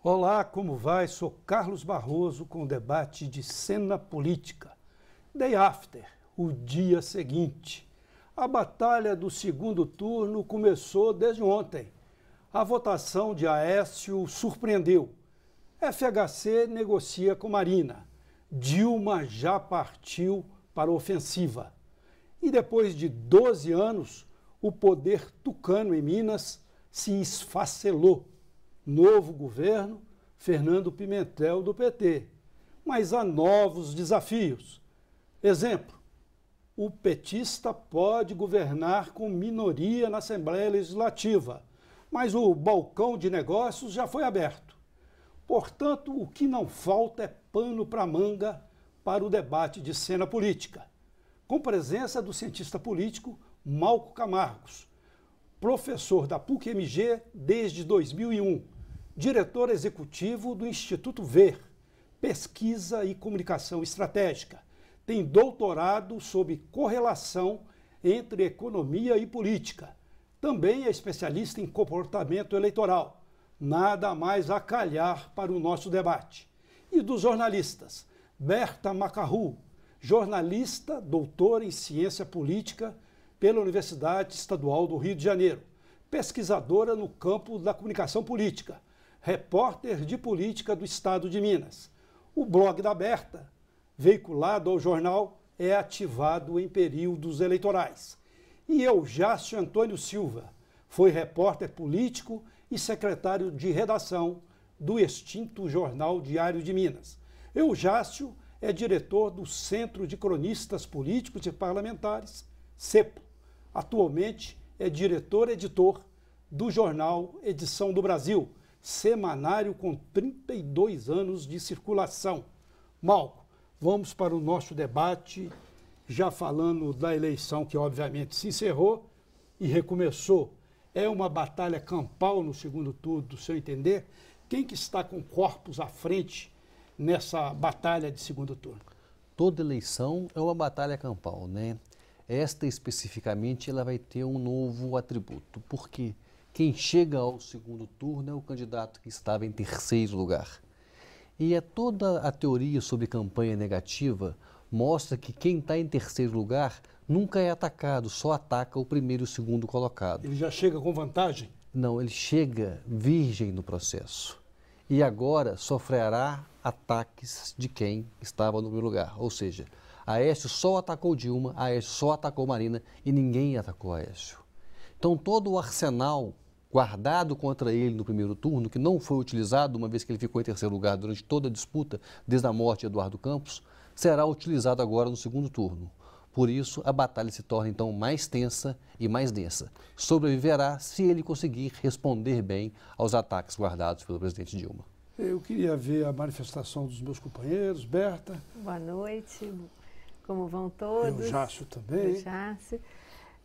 Olá, como vai? Sou Carlos Barroso com o debate de cena política. Day after, o dia seguinte. A batalha do segundo turno começou desde ontem. A votação de Aécio surpreendeu. FHC negocia com Marina. Dilma já partiu para a ofensiva. E depois de 12 anos, o poder tucano em Minas se esfacelou. Novo governo, Fernando Pimentel do PT. Mas há novos desafios. Exemplo, o petista pode governar com minoria na Assembleia Legislativa, mas o balcão de negócios já foi aberto. Portanto, o que não falta é pano para manga para o debate de cena política. Com presença do cientista político Malco Camargos, professor da PUC-MG desde 2001, diretor executivo do Instituto VER, Pesquisa e Comunicação Estratégica. Tem doutorado sobre correlação entre economia e política. Também é especialista em comportamento eleitoral. Nada mais a calhar para o nosso debate. E dos jornalistas, Berta Macarru, jornalista, doutora em ciência política pela Universidade Estadual do Rio de Janeiro, pesquisadora no campo da comunicação política, repórter de política do Estado de Minas. O blog da Berta, veiculado ao jornal, é ativado em períodos eleitorais. E Eujácio Antônio Silva foi repórter político e secretário de redação do extinto Jornal Diário de Minas. Eujácio é diretor do Centro de Cronistas Políticos e Parlamentares, CEPO. Atualmente é diretor-editor do jornal Edição do Brasil, semanário com 32 anos de circulação. Malco, vamos para o nosso debate, já falando da eleição que obviamente se encerrou e recomeçou. É uma batalha campal no segundo turno, do seu entender? Quem que está com corpos à frente nessa batalha de segundo turno? Toda eleição é uma batalha campal, né? Esta especificamente ela vai ter um novo atributo, porque quem chega ao segundo turno é o candidato que estava em terceiro lugar. E toda a teoria sobre campanha negativa mostra que quem está em terceiro lugar nunca é atacado, só ataca o primeiro e o segundo colocado. Ele já chega com vantagem? Não, ele chega virgem no processo. E agora sofrerá ataques de quem estava no primeiro lugar. Ou seja, Aécio só atacou Dilma, Aécio só atacou Marina e ninguém atacou Aécio. Então todo o arsenal guardado contra ele no primeiro turno, que não foi utilizado, uma vez que ele ficou em terceiro lugar durante toda a disputa, desde a morte de Eduardo Campos, será utilizado agora no segundo turno. Por isso, a batalha se torna, então, mais tensa e mais densa. Sobreviverá se ele conseguir responder bem aos ataques guardados pelo presidente Dilma. Eu queria ver a manifestação dos meus companheiros. Berta. Boa noite. Como vão todos? Eujácio também. Eujácio.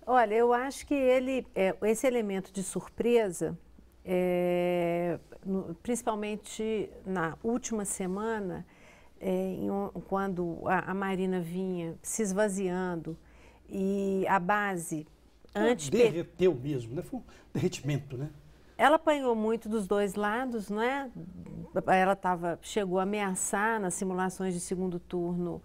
Olha, eu acho que esse elemento de surpresa, principalmente na última semana, quando a Marina vinha se esvaziando e a base derreteu mesmo, né? Foi um derretimento, né? Ela apanhou muito dos dois lados, não é? Ela chegou a ameaçar nas simulações de segundo turno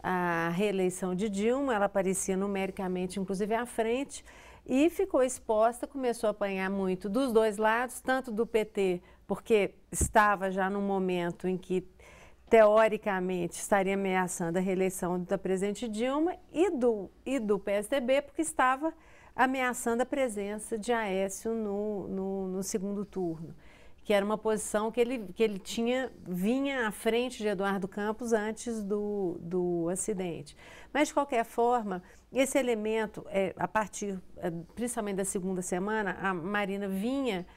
a reeleição de Dilma, ela aparecia numericamente, inclusive, à frente, e ficou exposta, começou a apanhar muito dos dois lados, tanto do PT, porque estava já num momento em que, teoricamente, estaria ameaçando a reeleição da presidente Dilma, e do PSDB, porque estava ameaçando a presença de Aécio no segundo turno, que era uma posição que ele vinha à frente de Eduardo Campos antes do acidente. Mas, de qualquer forma, esse elemento, a partir principalmente da segunda semana, a Marina vinha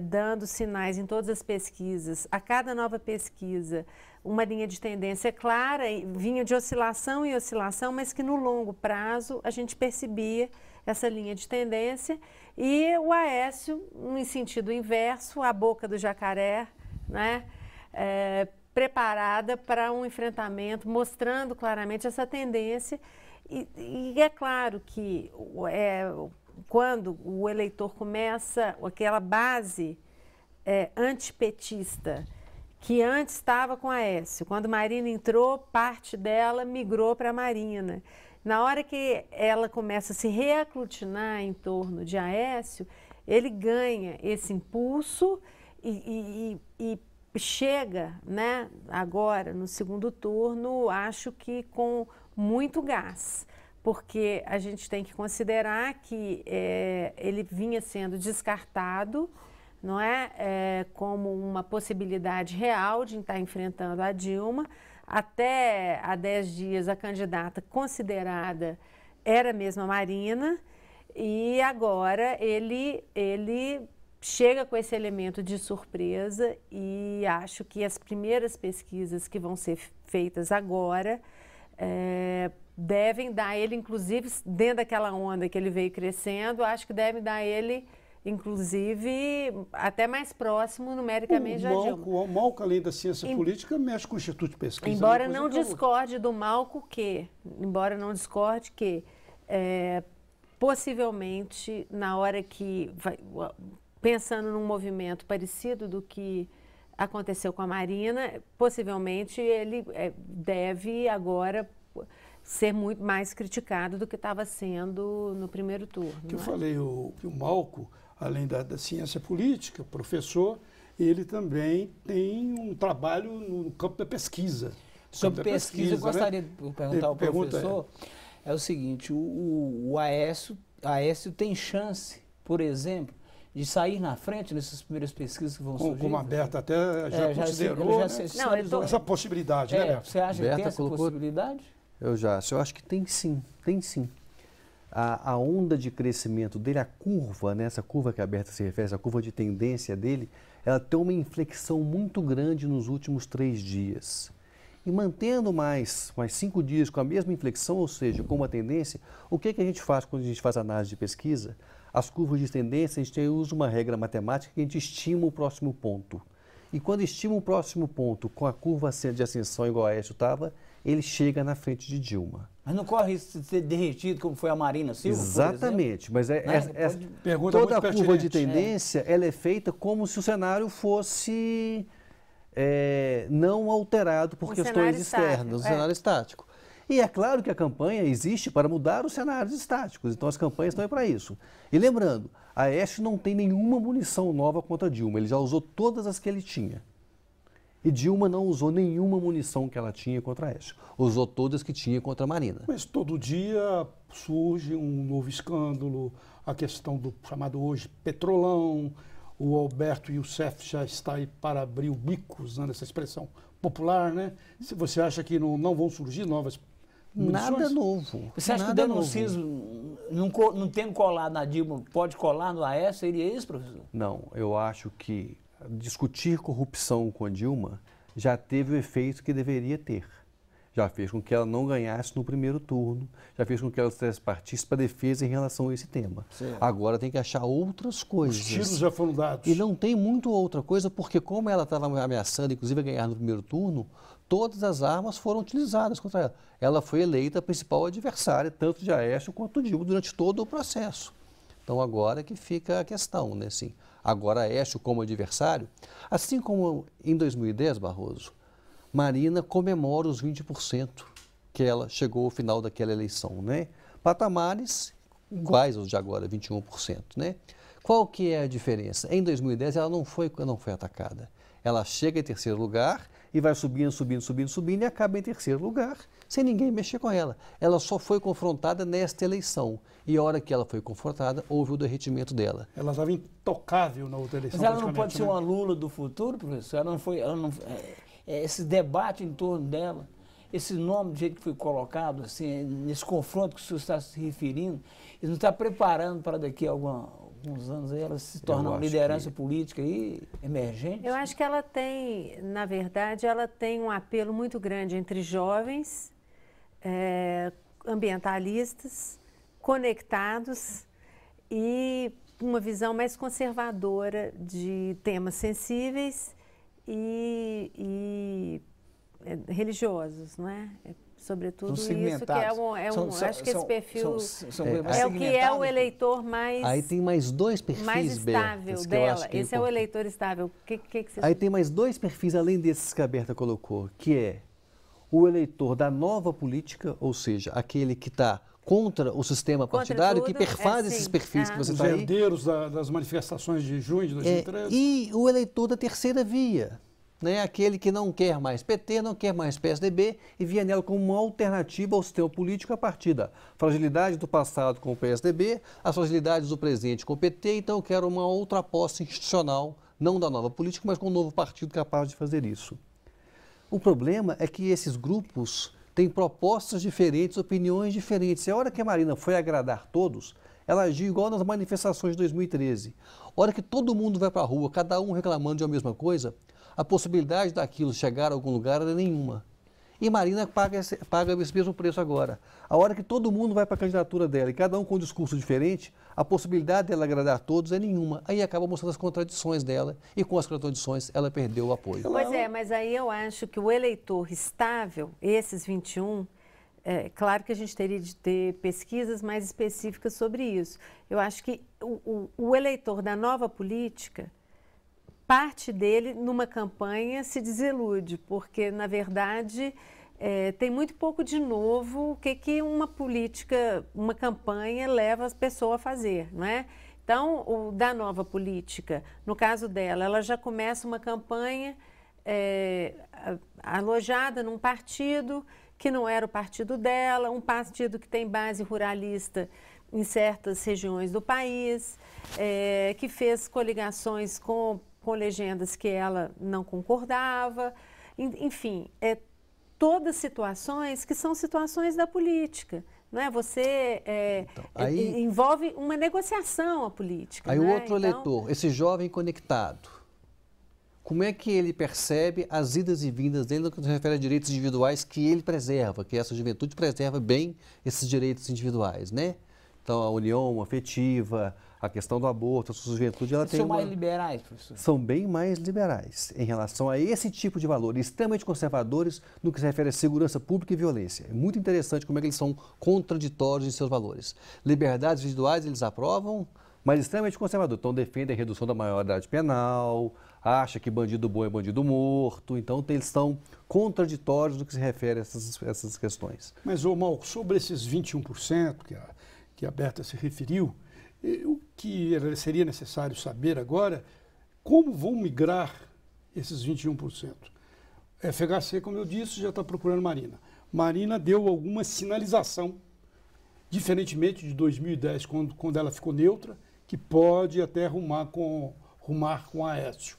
dando sinais em todas as pesquisas, a cada nova pesquisa, uma linha de tendência clara, vinha de oscilação em oscilação, mas que no longo prazo a gente percebia essa linha de tendência, e o Aécio, em sentido inverso, a boca do jacaré, né, preparada para um enfrentamento, mostrando claramente essa tendência. E é claro que quando o eleitor começa, aquela base antipetista, que antes estava com Aécio. Quando Marina entrou, parte dela migrou para a Marina. Na hora que ela começa a se reaglutinar em torno de Aécio, ele ganha esse impulso e chega, né, agora, no segundo turno, acho que com muito gás, porque a gente tem que considerar que ele vinha sendo descartado, não é, como uma possibilidade real de estar enfrentando a Dilma. Até há 10 dias, a candidata considerada era mesmo a Marina, e agora ele chega com esse elemento de surpresa, e acho que as primeiras pesquisas que vão ser feitas agora devem dar ele, inclusive, dentro daquela onda que ele veio crescendo, acho que devem dar ele, inclusive, até mais próximo numericamente da Dilma. O Malco, além da ciência política, mexe com o Instituto de Pesquisa. Embora não discorde do Malco possivelmente, na hora que vai, pensando num movimento parecido do que aconteceu com a Marina, possivelmente ele deve agora ser muito mais criticado do que estava sendo no primeiro turno. Que eu falei, que o Malco, além da ciência política, professor, ele também tem um trabalho no campo da pesquisa. Sobre pesquisa, eu gostaria de perguntar ao professor, é o seguinte, o Aécio tem chance, por exemplo, de sair na frente nessas primeiras pesquisas que vão surgir? Como a Berta até já considerou essa possibilidade, né, Berta? Você acha que tem essa possibilidade? Eu acho que tem sim, tem sim. A onda de crescimento dele, a curva, né, essa curva que a Berta se refere, essa curva de tendência dele, ela tem uma inflexão muito grande nos últimos 3 dias. E mantendo mais 5 dias com a mesma inflexão, ou seja, com uma tendência, o que a gente faz quando a gente faz análise de pesquisa? As curvas de tendência, a gente usa uma regra matemática que a gente estima o próximo ponto. E quando estima o próximo ponto com a curva de ascensão igual a Aécio estava, ele chega na frente de Dilma. Mas não corre risco de ser derretido como foi a Marina Silva, exatamente, mas toda a curva de tendência ela é feita como se o cenário fosse não alterado por questões externas, um cenário estático. E é claro que a campanha existe para mudar os cenários estáticos, então as campanhas estão aí para isso. E lembrando, Aécio não tem nenhuma munição nova contra Dilma, ele já usou todas as que ele tinha. E Dilma não usou nenhuma munição que ela tinha contra Aécio. Usou todas que tinha contra a Marina. Mas todo dia surge um novo escândalo, a questão do chamado hoje Petrolão, o Alberto Youssef já está aí para abrir o bico, usando essa expressão popular, né? Se você acha que não vão surgir novas munições? Nada novo. Você acha que o denuncismo, não tendo colado na Dilma, pode colar no Aécio? Seria isso, professor? Não, eu acho que discutir corrupção com a Dilma já teve o efeito que deveria ter. Já fez com que ela não ganhasse no primeiro turno, já fez com que ela partisse para a defesa em relação a esse tema. Certo. Agora tem que achar outras coisas. Os tiros já foram dados. E não tem muito outra coisa, porque como ela estava ameaçando, inclusive, a ganhar no primeiro turno, todas as armas foram utilizadas contra ela. Ela foi eleita a principal adversária, tanto de Aécio quanto de Dilma, durante todo o processo. Então agora que fica a questão, né? Assim, agora Aécio como adversário, assim como em 2010, Barroso, Marina comemora os 20% que ela chegou ao final daquela eleição, né? Patamares iguais aos de agora, 21%, né? Qual que é a diferença? Em 2010 ela não foi atacada. Ela chega em terceiro lugar e vai subindo e acaba em terceiro lugar, sem ninguém mexer com ela. Ela só foi confrontada nesta eleição. E a hora que ela foi confrontada, houve o derretimento dela. Ela estava intocável na outra eleição. Mas ela não pode ser uma Lula do futuro, professor? Esse debate em torno dela, esse nome do jeito que foi colocado, assim, nesse confronto que o senhor está se referindo, ele não está preparando para daqui a alguns anos aí ela se tornar uma liderança política aí, emergente? Eu acho que ela tem, na verdade, ela tem um apelo muito grande entre jovens, ambientalistas, conectados e uma visão mais conservadora de temas sensíveis e religiosos, não é? sobretudo isso, que segmentados. acho que esse perfil É o que é o eleitor mais Aí tem mais dois perfis, mais estável Bertas, dela. Esse é o eleitor estável. O que você... Aí tem mais dois perfis, além desses que a Berta colocou, que é o eleitor da nova política, ou seja, aquele que está contra o sistema partidário, que perfaz esses perfis que você Os está aí. herdeiros das manifestações de junho de 2013. E o eleitor da terceira via, né? Aquele que não quer mais PT, não quer mais PSDB e via nela como uma alternativa ao sistema político a partir da fragilidade do passado com o PSDB, as fragilidades do presente com o PT, então eu quero uma outra aposta institucional, não da nova política, mas com um novo partido capaz de fazer isso. O problema é que esses grupos têm propostas diferentes, opiniões diferentes. E a hora que a Marina foi agradar todos, ela agiu igual nas manifestações de 2013. A hora que todo mundo vai para a rua, cada um reclamando de uma mesma coisa, a possibilidade daquilo chegar a algum lugar era nenhuma. E Marina paga esse mesmo preço agora. A hora que todo mundo vai para a candidatura dela e cada um com um discurso diferente, a possibilidade dela agradar todos é nenhuma. Aí acaba mostrando as contradições dela e com as contradições ela perdeu o apoio. Pois é, mas aí eu acho que o eleitor estável, esses 21, claro que a gente teria de ter pesquisas mais específicas sobre isso. Eu acho que o eleitor da nova política, parte dele, numa campanha, se desilude, porque, na verdade, tem muito pouco de novo o que uma política, uma campanha leva a pessoa a fazer, não é? Então, o da nova política, no caso dela, ela já começa uma campanha alojada num partido que não era o partido dela, um partido que tem base ruralista em certas regiões do país, que fez coligações com legendas que ela não concordava, enfim, todas situações que são situações da política, não é? Você envolve uma negociação a política. Aí o outro eleitor, esse jovem conectado, como é que ele percebe as idas e vindas dele no que se refere a direitos individuais que ele preserva, que essa juventude preserva bem esses direitos individuais, né? Então, a união afetiva, a questão do aborto, a sua juventude, ela tem São mais liberais, professor? São bem mais liberais em relação a esse tipo de valor, extremamente conservadores no que se refere a segurança pública e violência. É muito interessante como é que eles são contraditórios em seus valores. Liberdades individuais eles aprovam, mas extremamente conservadores. Então, defendem a redução da maioridade penal, acha que bandido bom é bandido morto. Então, eles são contraditórios no que se refere a essas questões. Mas, Mal, sobre esses 21% que a Berta se referiu, o que seria necessário saber agora, como vão migrar esses 21%? A FHC, como eu disse, já está procurando Marina. Marina deu alguma sinalização, diferentemente de 2010, quando ela ficou neutra, que pode até rumar com Aécio.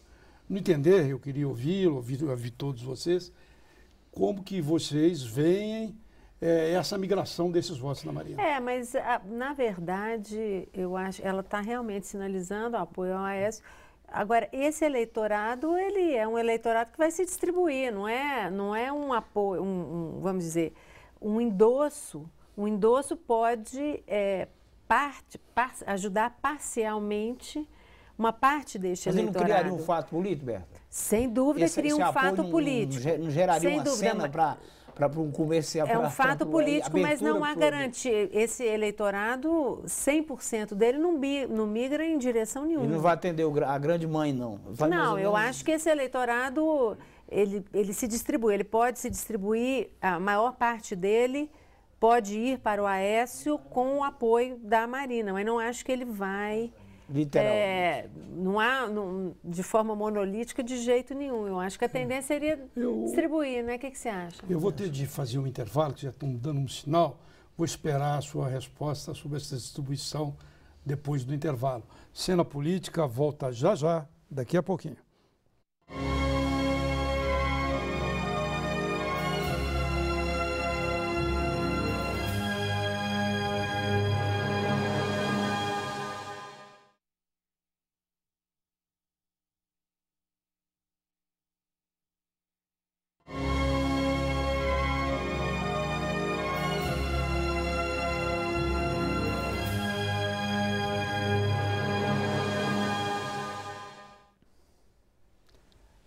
No entender, eu queria ouvir todos vocês, como que vocês veem essa migração desses votos na Marina. Mas na verdade, eu acho, ela está realmente sinalizando o apoio ao Aécio. Agora, esse eleitorado, ele é um eleitorado que vai se distribuir, não é um apoio, vamos dizer, um endosso. Um endosso pode ajudar parcialmente uma parte deste eleitorado. Mas ele não criaria um fato político, Berta? Sem dúvida, cria um fato político. Não geraria uma cena para um comercial? É um fato político, mas não há garantia. Esse eleitorado, 100% dele não migra em direção nenhuma. Ele não vai atender a grande mãe, não? Não, eu acho que esse eleitorado, ele se distribui. Ele pode se distribuir, a maior parte dele pode ir para o Aécio com o apoio da Marina, mas não acho que ele vai... Literalmente. De forma monolítica de jeito nenhum. Eu acho que a tendência seria distribuir, né? O que você acha? Eu vou ter de fazer um intervalo, que já estão dando um sinal. Vou esperar a sua resposta sobre essa distribuição depois do intervalo. Cena Política volta já, daqui a pouquinho.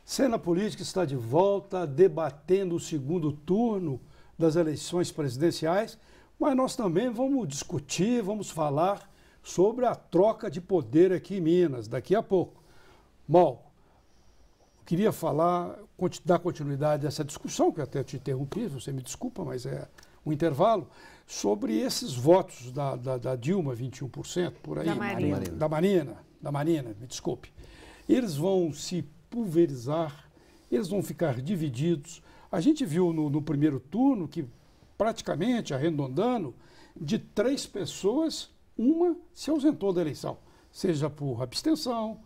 Cena Política está de volta, debatendo o segundo turno das eleições presidenciais, mas nós também vamos discutir, vamos falar sobre a troca de poder aqui em Minas, daqui a pouco. Mal, queria dar continuidade a essa discussão, que eu até te interrompi, você me desculpa, mas é um intervalo, sobre esses votos da Dilma, 21%, por aí. Da Marina, me desculpe. Eles vão se pulverizar, eles vão ficar divididos. A gente viu no primeiro turno que, praticamente, arredondando, de 3 pessoas, uma se ausentou da eleição, seja por abstenção,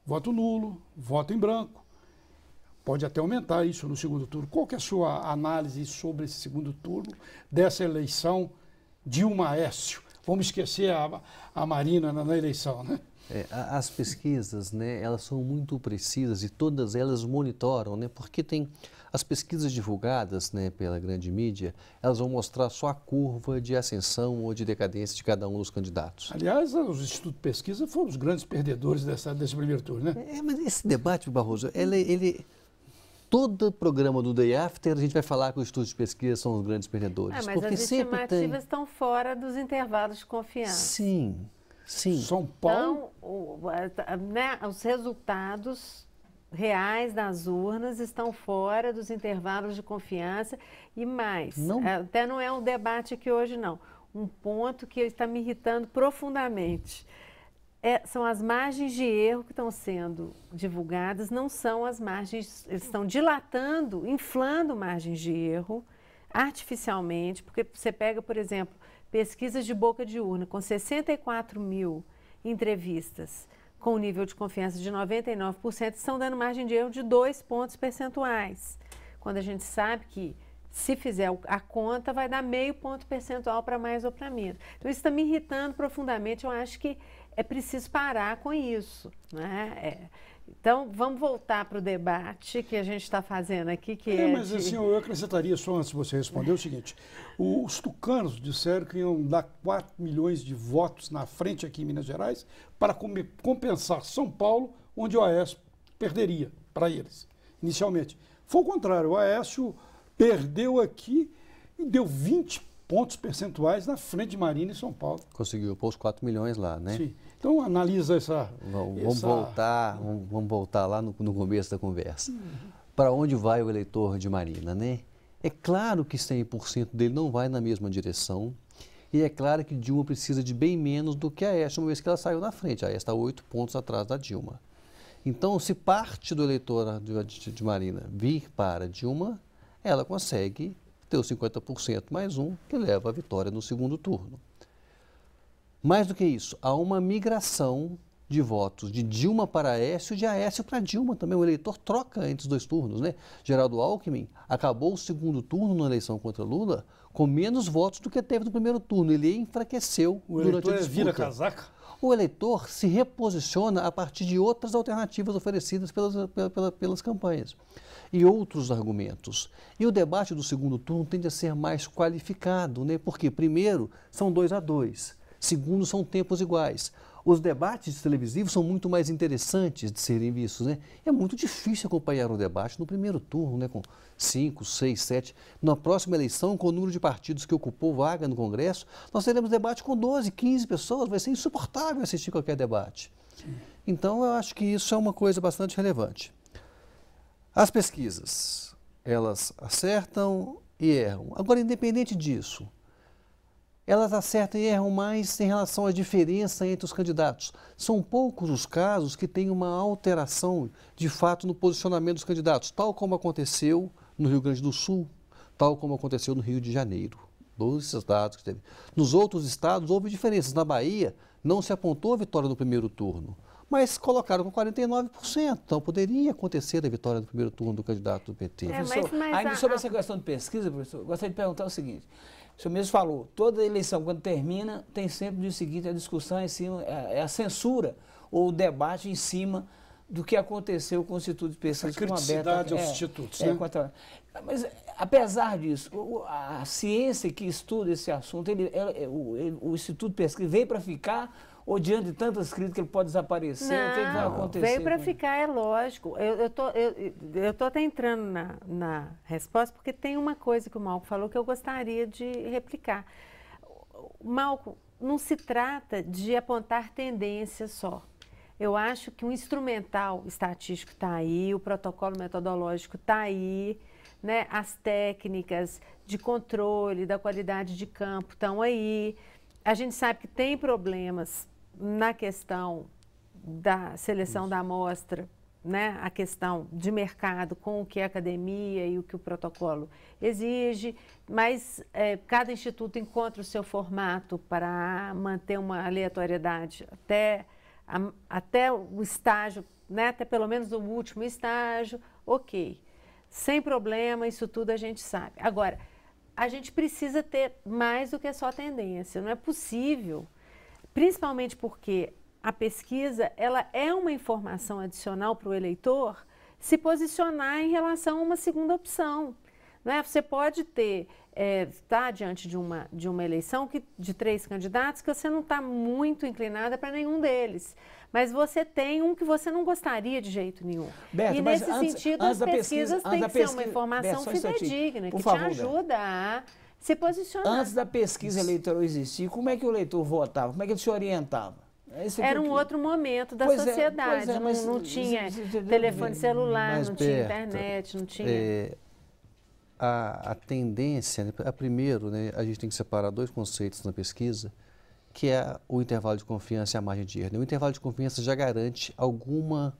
voto nulo, voto em branco. Pode até aumentar isso no segundo turno. Qual que é a sua análise sobre esse segundo turno, dessa eleição Dilma-Aécio? Vamos esquecer a Marina na eleição, né? As pesquisas, né, elas são muito precisas e todas elas monitoram, né, porque tem as pesquisas divulgadas, né, pela grande mídia, elas vão mostrar só a curva de ascensão ou de decadência de cada um dos candidatos. Aliás, os institutos de pesquisa foram os grandes perdedores desse primeiro turno, né? Mas esse debate, Barroso, todo programa do Day After a gente vai falar que os estudos de pesquisa são os grandes perdedores. Mas porque as estimativas estão fora dos intervalos de confiança. Sim. São Paulo. Então, os resultados reais das urnas estão fora dos intervalos de confiança e mais. Até não é um debate aqui hoje, não. Um ponto que está me irritando profundamente. São as margens de erro que estão sendo divulgadas, não são as margens, eles estão dilatando, inflando margens de erro artificialmente, porque você pega, por exemplo, pesquisas de boca de urna com 64 mil entrevistas com nível de confiança de 99%, estão dando margem de erro de 2 pontos percentuais, quando a gente sabe que se fizer a conta, vai dar meio ponto percentual para mais ou para menos. Então, isso está me irritando profundamente. Eu acho que é preciso parar com isso, né? Então, vamos voltar para o debate que a gente está fazendo aqui, mas assim, eu acrescentaria, só antes de você responder, o seguinte. Os tucanos disseram que iam dar 4 milhões de votos na frente aqui em Minas Gerais para compensar São Paulo, onde o Aécio perderia para eles, inicialmente. Foi o contrário, o Aécio perdeu aqui e deu 20 pontos percentuais na frente de Marina e São Paulo. Conseguiu pôr os 4 milhões lá, né? Sim. Então, analisa essa... Vamos voltar lá no começo da conversa. Para onde vai o eleitor de Marina, né? É claro que 100% dele não vai na mesma direção e é claro que Dilma precisa de bem menos do que a Aécio, uma vez que ela saiu na frente. A Aécio está 8 pontos atrás da Dilma. Então, se parte do eleitor de Marina vir para Dilma, ela consegue ter os 50% mais um, que leva à vitória no segundo turno. Mais do que isso, há uma migração de votos de Dilma para Aécio e de Aécio para Dilma também. O eleitor troca entre os 2 turnos, né? Geraldo Alckmin acabou o segundo turno na eleição contra Lula com menos votos do que teve no primeiro turno. Ele enfraqueceu durante a disputa. Vira casaca? O eleitor se reposiciona a partir de outras alternativas oferecidas pelas campanhas e outros argumentos. E o debate do segundo turno tende a ser mais qualificado, né? Porque, primeiro, são 2-2. Segundo, são tempos iguais. Os debates televisivos são muito mais interessantes de serem vistos, né? É muito difícil acompanhar um debate no primeiro turno, né? Com 5, 6, 7. Na próxima eleição, com o número de partidos que ocupou vaga no Congresso, nós teremos debate com 12, 15 pessoas. Vai ser insuportável assistir qualquer debate. Então, eu acho que isso é uma coisa bastante relevante. As pesquisas, elas acertam e erram. Agora, independente disso, elas acertam e erram mais em relação à diferença entre os candidatos. São poucos os casos que têm uma alteração, de fato, no posicionamento dos candidatos, tal como aconteceu no Rio Grande do Sul, tal como aconteceu no Rio de Janeiro. 12 estados que teve. Nos outros estados houve diferenças. Na Bahia, não se apontou a vitória no primeiro turno, mas colocaram com 49%. Então, poderia acontecer a vitória no primeiro turno do candidato do PT. Ainda sobre essa questão de pesquisa, professor, eu gostaria de perguntar o seguinte. O senhor mesmo falou, toda eleição, quando termina, tem sempre o dia seguinte a discussão em cima, a censura ou o debate em cima do que aconteceu com o Instituto de Pesquisa. A criticidade aos institutos, né? Mas, apesar disso, a ciência que estuda esse assunto, o Instituto de Pesquisa veio para ficar Ou diante de tantas críticas ele pode desaparecer? O que vai acontecer? Veio para ficar, é lógico. Eu tô até entrando na resposta, porque tem uma coisa que o Malco falou que eu gostaria de replicar. Malco, não se trata de apontar tendência só. Eu acho que o instrumental estatístico está aí, o protocolo metodológico está aí, né? As técnicas de controle da qualidade de campo estão aí. A gente sabe que tem problemas na questão da seleção da amostra, né? A questão de mercado com o que a academia e o que o protocolo exige, mas cada instituto encontra o seu formato para manter uma aleatoriedade até o estágio, né? Até pelo menos o último estágio, ok. Sem problema, isso tudo a gente sabe. Agora, a gente precisa ter mais do que só tendência. Não é possível, principalmente porque a pesquisa ela é uma informação adicional para o eleitor se posicionar em relação a uma segunda opção. Né? Você pode estar diante de uma eleição de 3 candidatos que você não está muito inclinada para nenhum deles. Mas você tem um que você não gostaria de jeito nenhum. Beto, e nesse sentido, as pesquisas têm que ser uma informação fidedigna, que te ajuda a se posicionar. Antes da pesquisa eleitoral existir, como é que o eleitor votava? Como é que ele se orientava? Era um outro momento da sociedade. Não tinha telefone celular, não tinha internet, não tinha... A tendência, primeiro, né, a gente tem que separar 2 conceitos na pesquisa, que é o intervalo de confiança e a margem de erro. O intervalo de confiança já garante alguma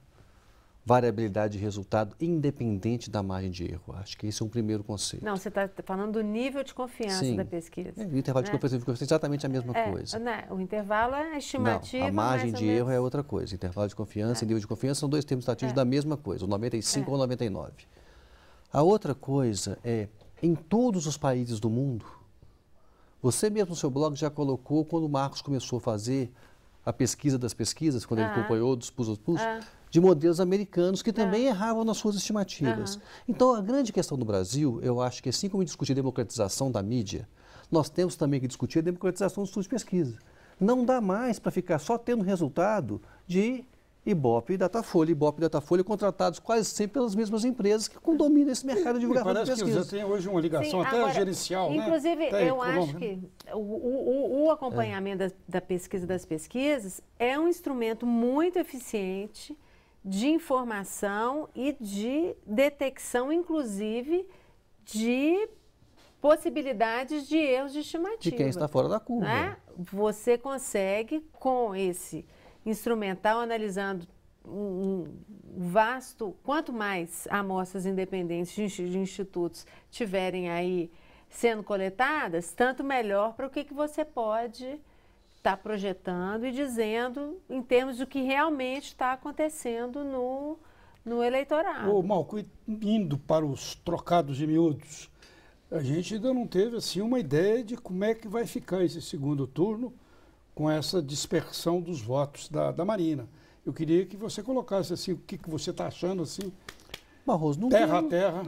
variabilidade de resultado independente da margem de erro. Acho que esse é um primeiro conceito. Não, você está falando do nível de confiança da pesquisa. O intervalo de confiança é exatamente a mesma coisa. O intervalo é a estimativa. Não, a margem de erro é outra coisa. Intervalo de confiança e nível de confiança são 2 termos estatísticos da mesma coisa, o 95 ou 99. A outra coisa é, em todos os países do mundo, você mesmo no seu blog já colocou, quando o Marcos começou a fazer a pesquisa das pesquisas, quando ele acompanhou dos pulsos, de modelos americanos que também erravam nas suas estimativas. Então, a grande questão do Brasil, eu acho que assim como discutir a democratização da mídia, nós temos também que discutir a democratização dos estudos de pesquisa. Não dá mais para ficar só tendo resultado de Ibope e Datafolha, contratados quase sempre pelas mesmas empresas que dominam esse mercado de divulgação de pesquisa. Parece que você tem hoje uma ligação até gerencial, inclusive, né? Inclusive, eu acho que o acompanhamento da pesquisa das pesquisas é um instrumento muito eficiente de informação e de detecção, inclusive, de possibilidades de erros de estimativa. De quem está fora da curva. Né? Você consegue, com esse instrumental, analisando um vasto, quanto mais amostras independentes de institutos tiverem aí sendo coletadas, tanto melhor para o que você pode estar projetando e dizendo em termos do que realmente está acontecendo no eleitorado. Ô, Malco, indo para os trocados de miúdos, a gente ainda não teve assim uma ideia de como é que vai ficar esse segundo turno com essa dispersão dos votos da Marina. Eu queria que você colocasse assim, o que você está achando assim, Barroso, não terra a terra.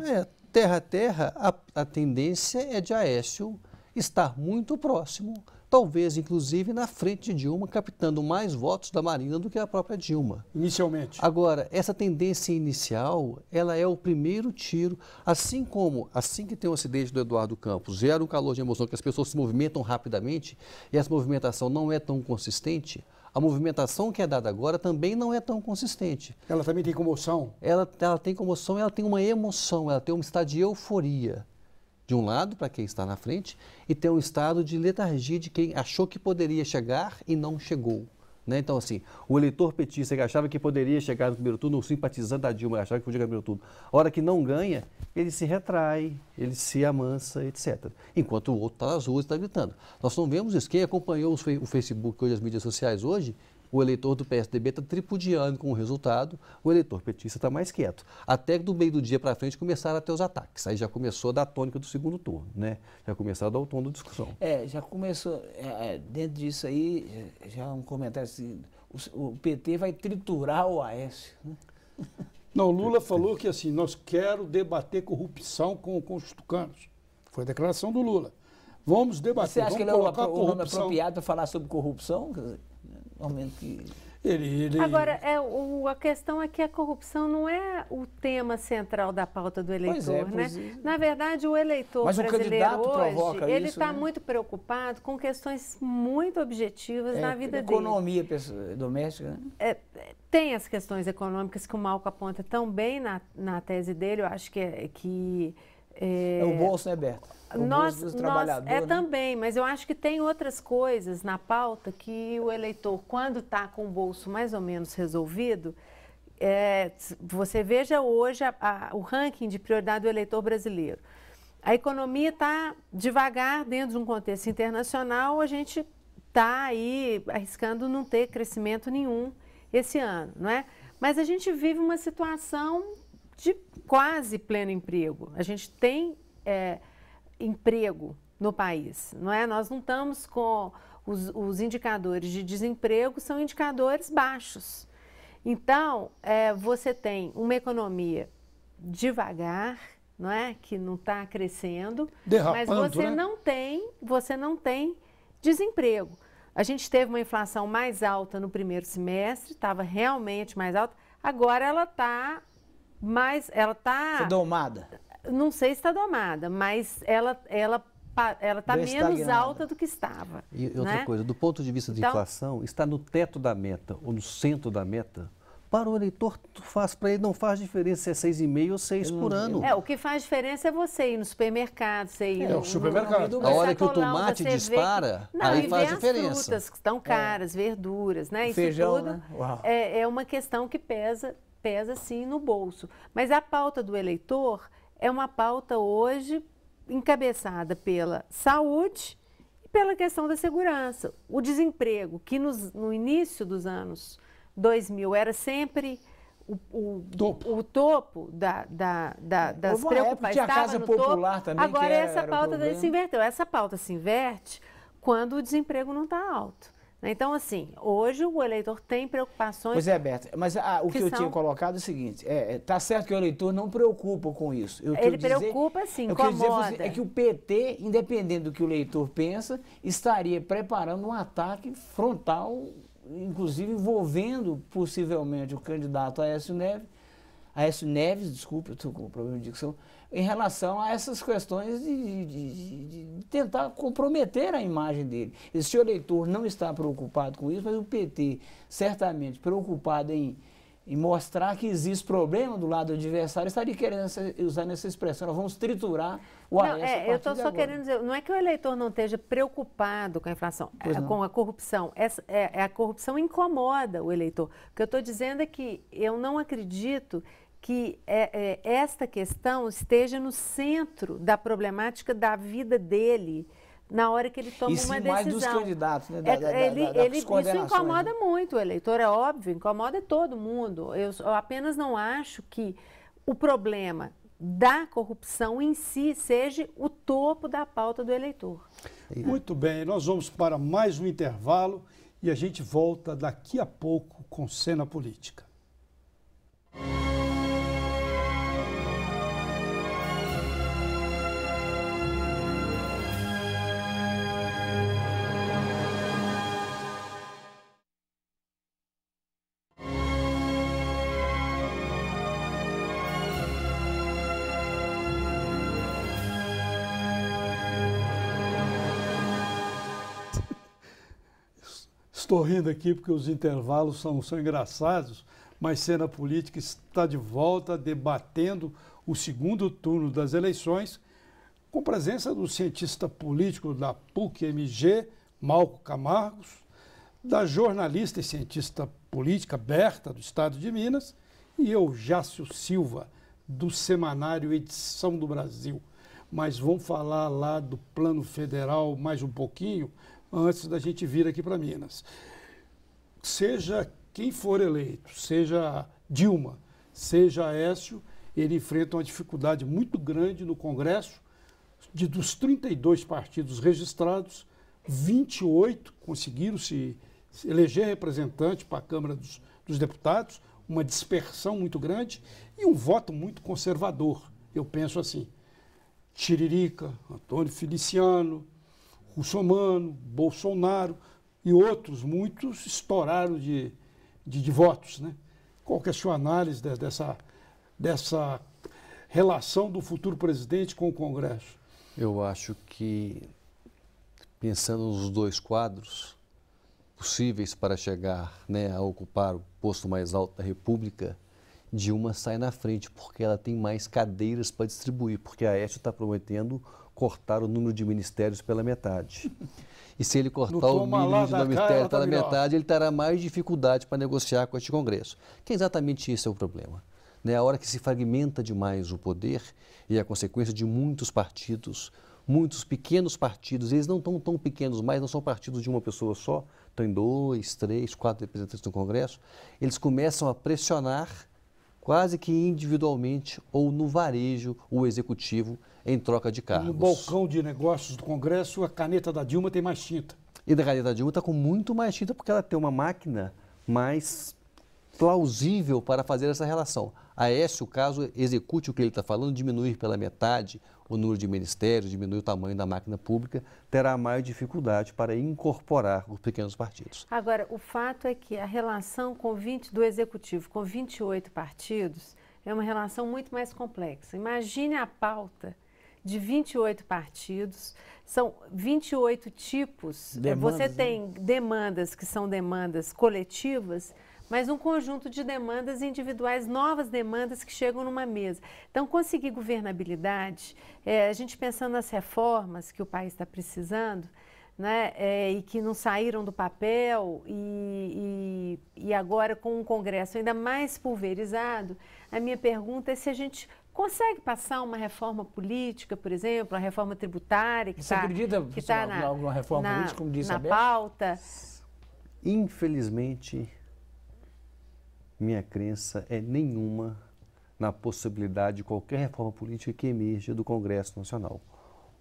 Terra a terra, a tendência é de Aécio estar muito próximo, talvez inclusive na frente de Dilma, captando mais votos da Marina do que a própria Dilma. Inicialmente. Agora, essa tendência inicial, ela é o primeiro tiro, assim que tem o acidente do Eduardo Campos, gera um calor de emoção, que as pessoas se movimentam rapidamente e essa movimentação não é tão consistente, a movimentação que é dada agora também não é tão consistente. Ela também tem comoção? Ela tem comoção, ela tem uma emoção, ela tem um estado de euforia. De um lado, para quem está na frente, e tem um estado de letargia de quem achou que poderia chegar e não chegou. Né? Então, assim, o eleitor petista que achava que poderia chegar no primeiro turno, o simpatizante da Dilma achava que podia chegar no primeiro turno, a hora que não ganha, ele se retrai, ele se amansa, etc. Enquanto o outro está nas ruas e está gritando. Nós não vemos isso. Quem acompanhou o Facebook hoje, as mídias sociais hoje, o eleitor do PSDB está tripudiando com o resultado, o eleitor petista está mais quieto. Até que do meio do dia para frente começaram a ter os ataques. Aí já começou a dar a tônica do segundo turno, né? Já começaram a dar o tom da discussão. Já começou, dentro disso aí, já um comentário assim, o PT vai triturar o Aécio, né? Não, o Lula falou que assim, nós queremos debater corrupção com os tucanos. Foi a declaração do Lula. Vamos debater, Você acha vamos que ele é colocar o nome apropriado para falar sobre corrupção? Normalmente que... Agora, a questão é que a corrupção não é o tema central da pauta do eleitor, né? Na verdade, o eleitor brasileiro hoje, ele está muito preocupado com questões muito objetivas na vida dele. Economia doméstica, né? Tem as questões econômicas que o Malco aponta tão bem na tese dele, eu acho que o bolso, né, Berta? Né? Também, mas eu acho que tem outras coisas na pauta que o eleitor, quando está com o bolso mais ou menos resolvido, você veja hoje o ranking de prioridade do eleitor brasileiro. A economia está devagar dentro de um contexto internacional, a gente está aí arriscando não ter crescimento nenhum esse ano, não é? Mas a gente vive uma situação de quase pleno emprego. A gente tem emprego no país, não é? Nós não estamos com os indicadores de desemprego, são indicadores baixos. Então, você tem uma economia devagar, não é? Que não está crescendo, mas você não tem desemprego. A gente teve uma inflação mais alta no primeiro semestre, estava realmente mais alta, agora ela está domada. Não sei se está domada, mas ela está menos alta do que estava. E outra coisa, do ponto de vista de inflação, está no teto da meta ou no centro da meta. Para o eleitor, para ele não faz diferença se é 6,5 ou 6 por ano. O que faz diferença é você ir no supermercado, você ir no supermercado. A hora que o tomate dispara, aí faz diferença. As frutas que estão caras, verduras, né? Isso feijão, tudo, né? Uau. É uma questão que pesa sim no bolso. Mas a pauta do eleitor é uma pauta hoje encabeçada pela saúde e pela questão da segurança. O desemprego, que no início dos anos 2000 era sempre o topo das preocupações. Tinha a casa popular também. Agora essa pauta se inverteu. Essa pauta se inverte quando o desemprego não está alto. Então, assim, hoje o eleitor tem preocupações... Pois é, Berta, mas o que eu tinha colocado é o seguinte, tá certo que o eleitor não preocupa com isso. Ele preocupa, sim, incomoda. É que o PT, independente do que o eleitor pensa, estaria preparando um ataque frontal, inclusive envolvendo possivelmente o candidato Aécio Neves, desculpa, eu estou com problema de dicção, em relação a essas questões de tentar comprometer a imagem dele. Se o eleitor não está preocupado com isso, mas o PT, certamente preocupado em mostrar que existe problema do lado do adversário, estaria querendo usar essa expressão, nós vamos triturar o Aécio. Eu estou só querendo dizer, não é que o eleitor não esteja preocupado com a inflação, com a corrupção. A corrupção incomoda o eleitor. O que eu estou dizendo é que eu não acredito que esta questão esteja no centro da problemática da vida dele na hora que ele toma uma decisão. Mais dos candidatos, né? Isso incomoda muito o eleitor, é óbvio, incomoda todo mundo. Eu apenas não acho que o problema da corrupção em si seja o topo da pauta do eleitor. Muito bem, nós vamos para mais um intervalo e a gente volta daqui a pouco com Cena Política. Estou rindo aqui porque os intervalos são engraçados, mas Cena Política está de volta debatendo o segundo turno das eleições, com presença do cientista político da PUC-MG, Malco Camargos, da jornalista e cientista política Berta, do Estado de Minas, e eu, Jácio Silva, do semanário Edição do Brasil. Mas vamos falar lá do plano federal mais um pouquinho, antes da gente vir aqui para Minas. Seja quem for eleito, seja Dilma, seja Aécio, ele enfrenta uma dificuldade muito grande no Congresso. Dos 32 partidos registrados, 28 conseguiram se eleger representante para a Câmara dos Deputados, uma dispersão muito grande e um voto muito conservador. Eu penso assim, Tiririca, Antônio Feliciano, Russomano, Bolsonaro e outros, muitos, estouraram de votos, né? Qual que é a sua análise dessa relação do futuro presidente com o Congresso? Eu acho que, pensando nos dois quadros possíveis para chegar, né, a ocupar o posto mais alto da República, Dilma sai na frente, porque ela tem mais cadeiras para distribuir, porque a Aécio está prometendo cortar o número de ministérios pela metade. E se ele cortar o número de ministérios pela metade, ele terá mais dificuldade para negociar com este Congresso. Que exatamente esse é o problema. Né? A hora que se fragmenta demais o poder, e a consequência de muitos partidos, muitos pequenos partidos, eles não estão tão pequenos mais, não são partidos de uma pessoa só, estão em 2, 3, 4 representantes do Congresso, eles começam a pressionar quase que individualmente ou no varejo o executivo em troca de cargos. No balcão de negócios do Congresso, a caneta da Dilma tem mais tinta. E da caneta da Dilma está com muito mais tinta porque ela tem uma máquina mais plausível para fazer essa relação. Aécio, caso execute o que ele está falando, diminuir pela metade o número de ministérios, diminuir o tamanho da máquina pública, terá mais dificuldade para incorporar os pequenos partidos. Agora, o fato é que a relação do Executivo com 28 partidos é uma relação muito mais complexa. Imagine a pauta de 28 partidos, são 28 tipos. Você tem demandas que são demandas coletivas, mas um conjunto de demandas individuais, novas demandas que chegam numa mesa. Então, conseguir governabilidade, a gente pensando nas reformas que o país está precisando, né, e que não saíram do papel, e agora com um Congresso ainda mais pulverizado, a minha pergunta é se a gente consegue passar uma reforma política, por exemplo, a reforma tributária, que está alguma reforma política, como disse na pauta? Infelizmente, minha crença é nenhuma na possibilidade de qualquer reforma política que emerja do Congresso Nacional.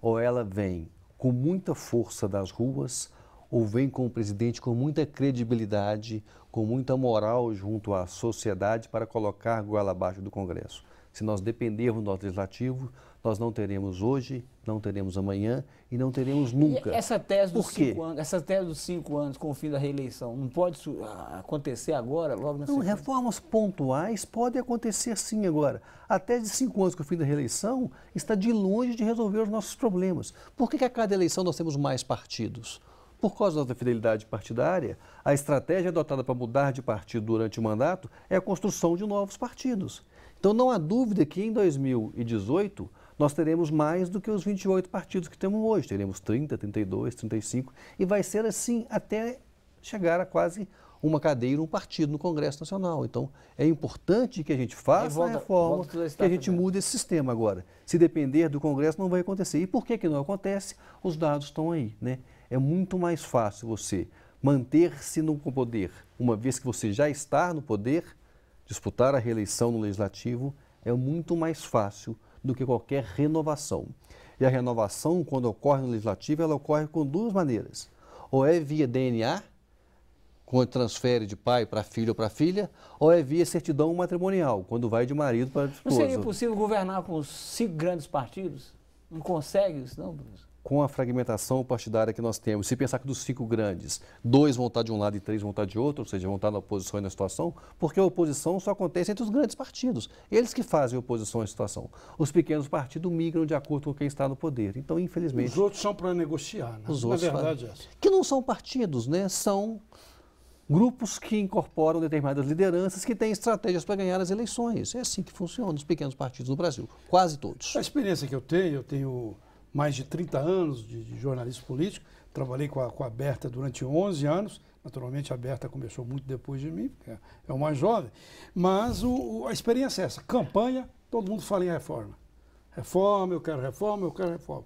Ou ela vem com muita força das ruas, ou vem com o presidente com muita credibilidade, com muita moral junto à sociedade para colocar goela abaixo do Congresso. Se nós dependermos do Legislativo, nós não teremos hoje, não teremos amanhã e não teremos nunca. E essa tese dos 5 anos, essa tese dos 5 anos com o fim da reeleição, não pode acontecer agora, logo na sequência? Reformas pontuais podem acontecer sim agora. A tese de 5 anos com o fim da reeleição está de longe de resolver os nossos problemas. Por que a cada eleição nós temos mais partidos? Por causa da fidelidade partidária, a estratégia adotada para mudar de partido durante o mandato é a construção de novos partidos. Então não há dúvida que em 2018 nós teremos mais do que os 28 partidos que temos hoje. Teremos 30, 32, 35 e vai ser assim até chegar a quase uma cadeira, um partido no Congresso Nacional. Então é importante que a gente faça a reforma, que a gente mude esse sistema agora. Se depender do Congresso não vai acontecer. E por que não acontece? Os dados estão aí, né? É muito mais fácil você manter-se no poder, uma vez que você já está no poder, disputar a reeleição no Legislativo é muito mais fácil do que qualquer renovação. E a renovação, quando ocorre no Legislativo, ela ocorre com duas maneiras. Ou é via DNA, quando transfere de pai para filho ou para filha, ou é via certidão matrimonial, quando vai de marido para esposa. Não seria possível governar com os 5 grandes partidos? Não consegue isso, não, professor? Com a fragmentação partidária que nós temos, se pensar que dos 5 grandes, 2 vão estar de um lado e 3 vão estar de outro, ou seja, vão estar na oposição e na situação, porque a oposição só acontece entre os grandes partidos. Eles que fazem oposição à situação. Os pequenos partidos migram de acordo com quem está no poder. Então, infelizmente... Os outros são para negociar, né? Os outros, na verdade, que não são partidos, né? São grupos que incorporam determinadas lideranças que têm estratégias para ganhar as eleições. É assim que funcionam os pequenos partidos no Brasil, quase todos. A experiência que eu tenho mais de 30 anos de jornalismo político, trabalhei com a Berta durante 11 anos, naturalmente a Berta começou muito depois de mim, porque é o mais jovem, mas a experiência é essa, campanha, todo mundo fala em reforma. Reforma, eu quero reforma, eu quero reforma.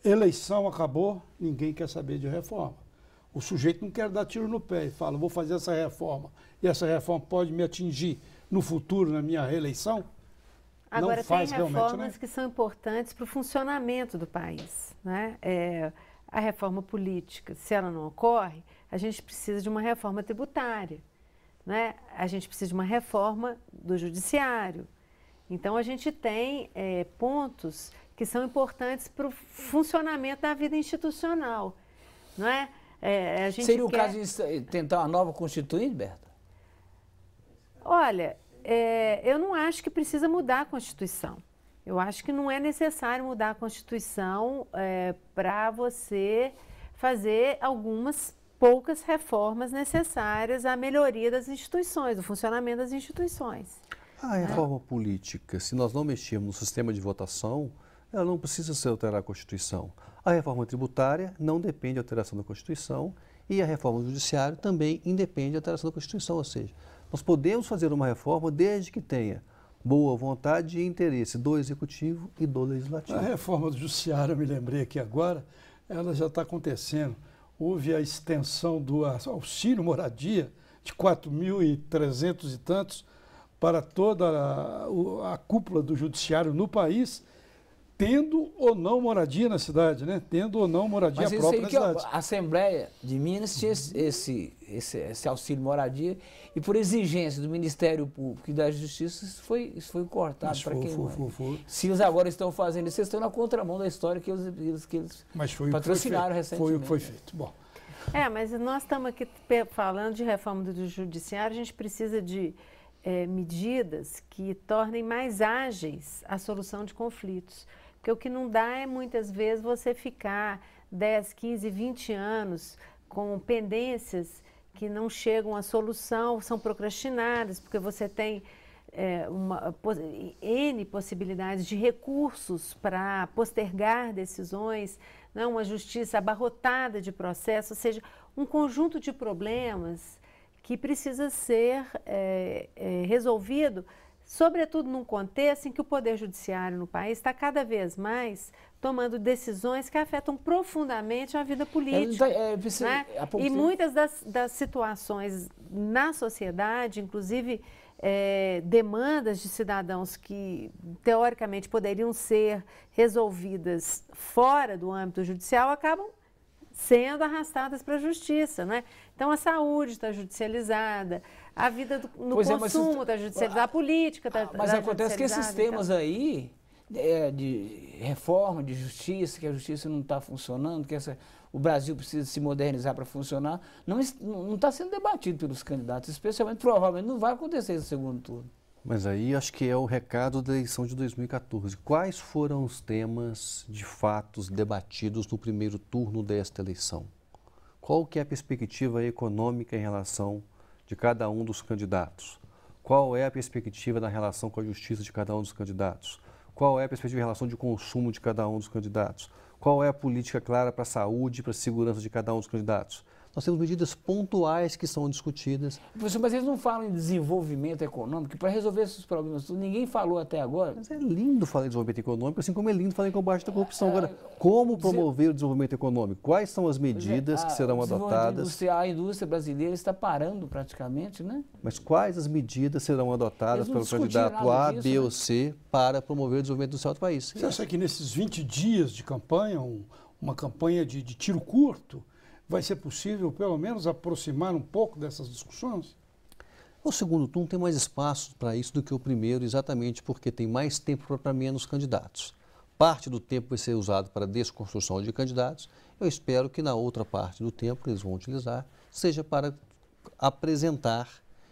Eleição acabou, ninguém quer saber de reforma. O sujeito não quer dar tiro no pé e fala, vou fazer essa reforma, e essa reforma pode me atingir no futuro, na minha reeleição. Agora, tem reformas que são importantes para o funcionamento do país, né? A reforma política, se ela não ocorre, a gente precisa de uma reforma tributária, né? A gente precisa de uma reforma do judiciário. Então, a gente tem pontos que são importantes para o funcionamento da vida institucional, não é? A gente Seria o quer... caso de tentar uma nova Constituinte, Berta? Olha, eu não acho que precisa mudar a Constituição. Eu acho que não é necessário mudar a Constituição para você fazer algumas poucas reformas necessárias à melhoria das instituições, do funcionamento das instituições. A reforma política, se nós não mexermos no sistema de votação, ela não precisa se alterar a Constituição. A reforma tributária não depende da alteração da Constituição e a reforma do Judiciário também independe da alteração da Constituição, ou seja, nós podemos fazer uma reforma desde que tenha boa vontade e interesse do Executivo e do Legislativo. A reforma do Judiciário, eu me lembrei aqui agora, ela já está acontecendo. Houve a extensão do auxílio moradia de 4.300 e tantos para toda a cúpula do Judiciário no país, tendo ou não moradia na cidade, né? Tendo ou não moradia própria na cidade. A Assembleia de Minas tinha esse auxílio moradia e por exigência do Ministério Público e da Justiça isso foi cortado para quem Se eles agora estão fazendo isso, eles estão na contramão da história que eles patrocinaram recentemente. Foi o que foi feito. Bom. Mas nós estamos aqui falando de reforma do Judiciário, a gente precisa de medidas que tornem mais ágeis a solução de conflitos. Porque o que não dá é, muitas vezes, você ficar 10, 15, 20 anos com pendências que não chegam à solução, são procrastinadas, porque você tem N possibilidades de recursos para postergar decisões, não? Uma justiça abarrotada de processos, ou seja, um conjunto de problemas que precisa ser resolvido, sobretudo num contexto em que o Poder Judiciário no país está cada vez mais tomando decisões que afetam profundamente a vida política. Né? E muitas das situações na sociedade, inclusive demandas de cidadãos que, teoricamente, poderiam ser resolvidas fora do âmbito judicial, acabam sendo arrastadas para a justiça, né? Então, a saúde está judicializada, a vida no consumo está judicializada, a política está judicializada. Mas acontece que esses temas aí, de reforma, de justiça, que a justiça não está funcionando, que o Brasil precisa se modernizar para funcionar, não está sendo debatido pelos candidatos, especialmente, provavelmente, não vai acontecer no segundo turno. Mas aí acho que é o recado da eleição de 2014. Quais foram os temas de fatos debatidos no primeiro turno desta eleição? Qual que é a perspectiva econômica em relação de cada um dos candidatos? Qual é a perspectiva na relação com a justiça de cada um dos candidatos? Qual é a perspectiva em relação de consumo de cada um dos candidatos? Qual é a política clara para a saúde e para a segurança de cada um dos candidatos? Nós temos medidas pontuais que são discutidas. Professor, mas eles não falam em desenvolvimento econômico, para resolver esses problemas, ninguém falou até agora. Mas é lindo falar em desenvolvimento econômico, assim como é lindo falar em combate à corrupção. Agora, como promover o desenvolvimento econômico? Quais são as medidas que serão adotadas? A indústria brasileira está parando praticamente, né? Mas quais as medidas serão adotadas pelo candidato A, disso, B ou C para promover o desenvolvimento industrial do país? Você acha que nesses 20 dias de campanha, uma campanha de tiro curto, vai ser possível, pelo menos, aproximar um pouco dessas discussões? O segundo turno tem mais espaço para isso do que o primeiro, exatamente porque tem mais tempo para menos candidatos. Parte do tempo vai ser usado para a desconstrução de candidatos. Eu espero que na outra parte do tempo que eles vão utilizar seja para apresentar,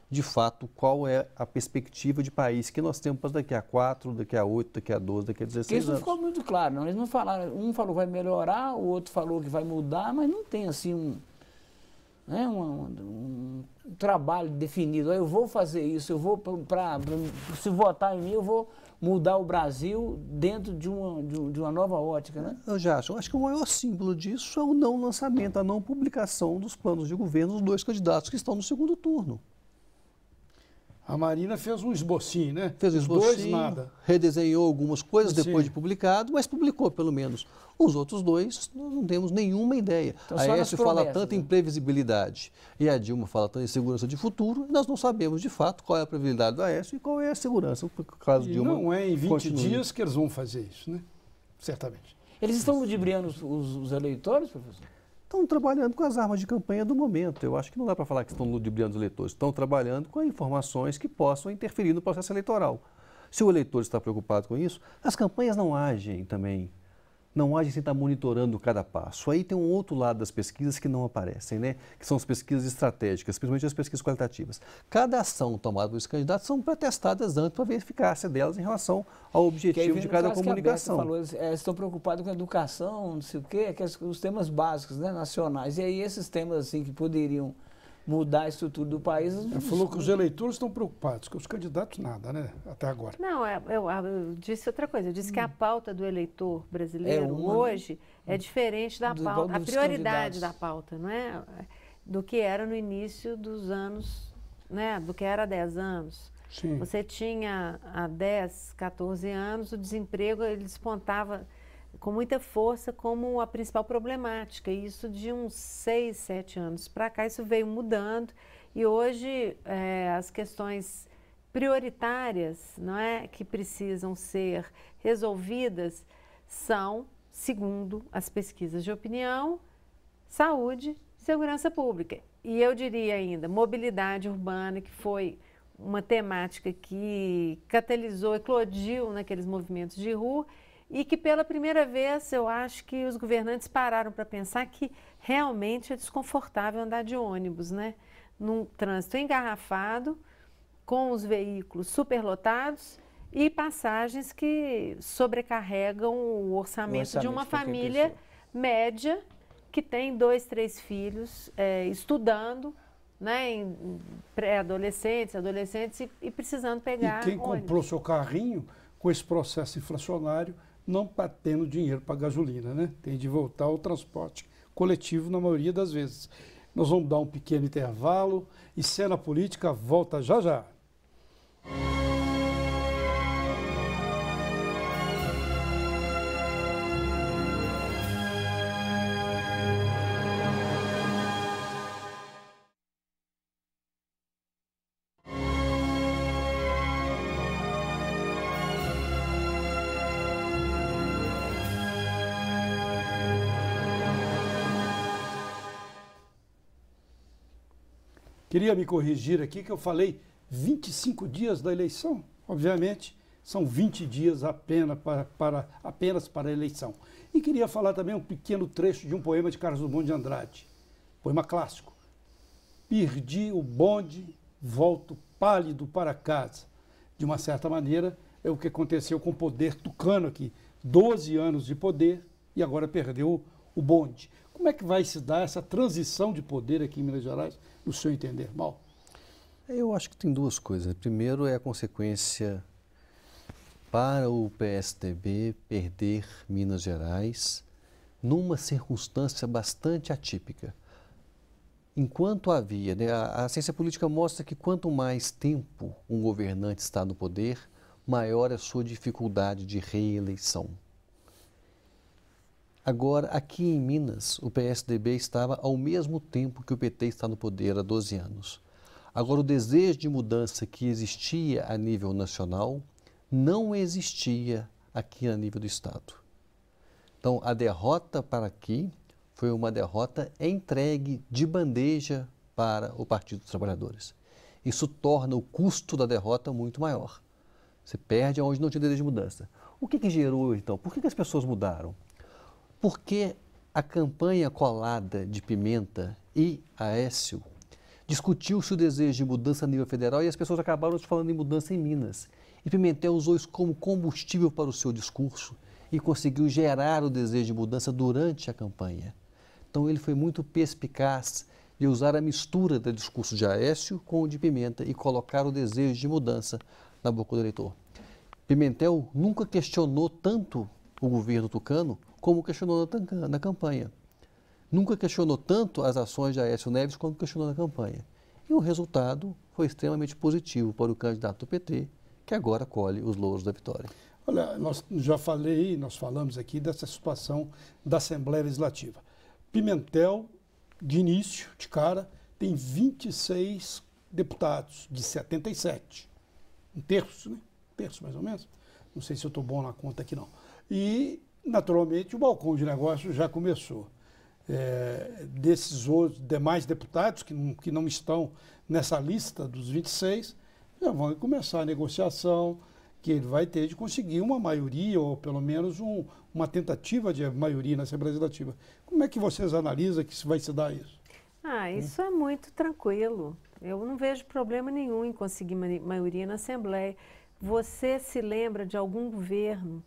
de fato, qual é a perspectiva de país que nós temos para daqui a 4, daqui a 8, daqui a 12, daqui a 16 anos. Isso não ficou muito claro, não. Eles não falaram, um falou que vai melhorar, o outro falou que vai mudar, mas não tem assim um trabalho definido. Eu vou fazer isso, eu vou se votar em mim, eu vou mudar o Brasil dentro de uma nova ótica, né? Eu já acho que o maior símbolo disso é o não lançamento, a não publicação dos planos de governo dos dois candidatos que estão no segundo turno. A Marina fez um esbocinho, né? Fez um esbocinho, dois, nada. Redesenhou algumas coisas depois Sim. de publicado, mas publicou pelo menos. Os outros dois, nós não temos nenhuma ideia. Então, a Aécio fala tanto em previsibilidade e a Dilma fala tanto em segurança de futuro, e nós não sabemos de fato qual é a previsibilidade do Aécio e qual é a segurança. Por causa de Dilma, não é em 20 dias que eles vão fazer isso, né? Certamente. Eles estão ludibriando os eleitores, professor? Estão trabalhando com as armas de campanha do momento. Eu acho que não dá para falar que estão ludibriando os eleitores. Estão trabalhando com informações que possam interferir no processo eleitoral. Se o eleitor está preocupado com isso, as campanhas não agem também não há de estar monitorando cada passo. Aí tem um outro lado das pesquisas que não aparecem, né? Que são as pesquisas estratégicas, principalmente as pesquisas qualitativas. Cada ação tomada por esses candidatos são pré-testadas antes para ver a eficácia delas em relação ao objetivo de cada comunicação. Falou, estão preocupados com a educação, não sei o quê, que os temas básicos, né, nacionais. E aí esses temas assim que poderiam mudar a estrutura do país. Ele falou que os eleitores estão preocupados, que os candidatos nada, né? Até agora. Não, eu disse outra coisa. Eu disse que a pauta do eleitor brasileiro hoje é diferente da pauta, a prioridade da pauta, não é? Do que era no início dos anos, né? Do que era há 10 anos. Sim. Você tinha há 10, 14 anos, o desemprego ele despontava com muita força como a principal problemática. E isso de uns 6, 7 anos para cá, isso veio mudando. E hoje as questões prioritárias, não é, que precisam ser resolvidas são, segundo as pesquisas de opinião, saúde e segurança pública. E eu diria ainda, mobilidade urbana, que foi uma temática que catalisou, eclodiu naqueles movimentos de rua, e que pela primeira vez eu acho que os governantes pararam para pensar que realmente é desconfortável andar de ônibus, né? Num trânsito engarrafado, com os veículos superlotados e passagens que sobrecarregam o orçamento de uma família média que tem 2, 3 filhos estudando, né, em pré-adolescentes, adolescentes e precisando pegar E quem ônibus. comprou seu carrinho com esse processo inflacionário não está tendo dinheiro para gasolina, né? Tem de voltar ao transporte coletivo na maioria das vezes. Nós vamos dar um pequeno intervalo e Cena Política volta já já. Queria me corrigir aqui que eu falei 25 dias da eleição. Obviamente, são 20 dias apenas para a eleição. E queria falar também um pequeno trecho de um poema de Carlos Drummond de Andrade, poema clássico. Perdi o bonde, volto pálido para casa. De uma certa maneira, é o que aconteceu com o poder tucano aqui. 12 anos de poder e agora perdeu o bonde. Como é que vai se dar essa transição de poder aqui em Minas Gerais, no seu entender, Mal? Eu acho que tem duas coisas. Primeiro é a consequência para o PSDB perder Minas Gerais numa circunstância bastante atípica. Enquanto havia, né, a ciência política mostra que quanto mais tempo um governante está no poder, maior é a sua dificuldade de reeleição. Agora, aqui em Minas, o PSDB estava ao mesmo tempo que o PT está no poder há 12 anos. Agora, o desejo de mudança que existia a nível nacional não existia aqui a nível do Estado. Então, a derrota para aqui foi uma derrota entregue de bandeja para o Partido dos Trabalhadores. Isso torna o custo da derrota muito maior. Você perde onde não tinha desejo de mudança. O que gerou, então? Por que as pessoas mudaram? Porque a campanha colada de Pimenta e Aécio discutiu-se o desejo de mudança a nível federal e as pessoas acabaram falando em mudança em Minas. E Pimentel usou isso como combustível para o seu discurso e conseguiu gerar o desejo de mudança durante a campanha. Então ele foi muito perspicaz de usar a mistura do discurso de Aécio com o de Pimenta e colocar o desejo de mudança na boca do eleitor. Pimentel nunca questionou tanto o governo tucano como questionou na campanha. Nunca questionou tanto as ações de Aécio Neves como questionou na campanha. E o resultado foi extremamente positivo para o candidato do PT, que agora colhe os louros da vitória. Olha, nós falamos aqui dessa situação da Assembleia Legislativa. Pimentel, de início, de cara, tem 26 deputados de 77. Um terço, né? Um terço, mais ou menos. Não sei se eu estou bom na conta aqui, não. E, naturalmente, o balcão de negócios já começou. Desses outros demais deputados que não estão nessa lista dos 26, já vão começar a negociação, que ele vai ter de conseguir uma maioria, ou pelo menos um uma tentativa de maioria na Assembleia Legislativa. Como é que vocês analisam que vai se dar isso? Isso é muito tranquilo. Eu não vejo problema nenhum em conseguir maioria na Assembleia. Você se lembra de algum governo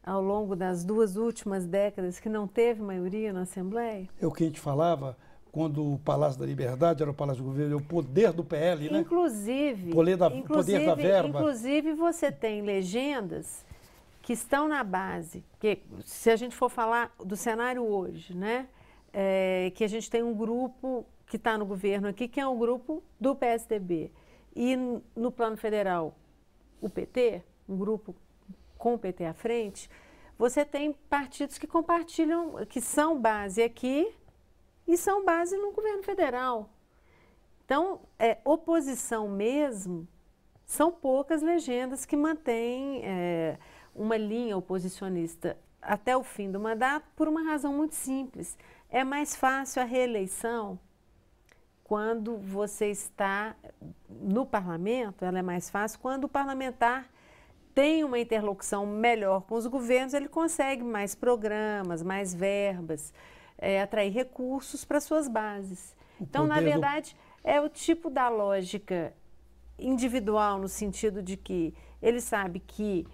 ao longo das 2 últimas décadas que não teve maioria na Assembleia? É o que a gente falava quando o Palácio da Liberdade era o Palácio do Governo, é o poder do PL, né? Inclusive, poder da verba. Inclusive, você tem legendas que estão na base, que se a gente for falar do cenário hoje, né? Que a gente tem um grupo que está no governo aqui, que é um grupo do PSDB. E no plano federal, o PT, um grupo com o PT à frente, você tem partidos que compartilham, que são base aqui e são base no governo federal. Então, oposição mesmo, são poucas legendas que mantêm uma linha oposicionista até o fim do mandato por uma razão muito simples. É mais fácil a reeleição quando você está no parlamento, ela é mais fácil quando o parlamentar tem uma interlocução melhor com os governos, ele consegue mais programas, mais verbas, atrair recursos para suas bases. Então, na verdade, é o tipo da lógica individual, no sentido de que ele sabe que